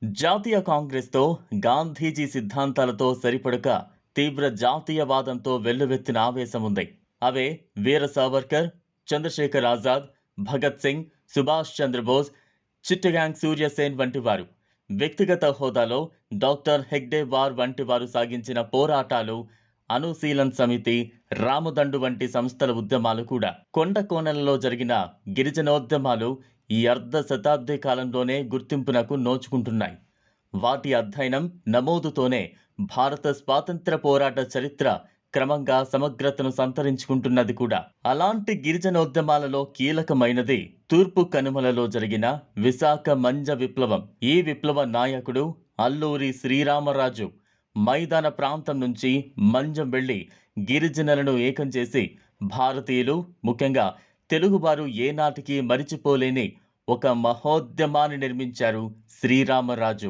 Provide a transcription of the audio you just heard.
జాతీయ కాంగ్రెస్‌తో గాంధీజీ సిద్ధాంతాలతో సరిపడక తీవ్ర జాతీయవాదంతో వెల్లువెత్తిన ఆవేశముంది. అవే వీర సావర్కర్, చంద్రశేఖర్ ఆజాద్, భగత్ సింగ్, సుభాష్ చంద్రబోస్, చిట్టగాంగ్ సూర్యసేన్ వంటివారు. వ్యక్తిగత హోదాలో డాక్టర్ హెగ్డేవార్ వంటివారు సాగించిన పోరాటాలు, అనుశీలన్ సమితి, రామదండు వంటి సంస్థల ఉద్యమాలు కూడా, కొండ కోణలలో జరిగిన గిరిజనోద్యమాలు ఈ అర్ధ శతాబ్ది కాలంలోనే గుర్తింపునకు నోచుకుంటున్నాయి. వాటి అధ్యయనం, నమోదుతోనే భారత స్వాతంత్ర్య పోరాట చరిత్ర క్రమంగా సమగ్రతను సంతరించుకుంటున్నది కూడా. అలాంటి గిరిజనోద్యమాలలో కీలకమైనది తూర్పు కనుమలలో జరిగిన విశాఖ మంజ విప్లవం. ఈ విప్లవ నాయకుడు అల్లూరి శ్రీరామరాజు మైదాన ప్రాంతం నుంచి మంజం వెళ్లి గిరిజనులను ఏకం చేసి భారతీయులు, ముఖ్యంగా తెలుగువారు ఏనాటికి మరిచిపోలేని ఒక మహోద్యమాన్ని నిర్మించారు శ్రీరామరాజు.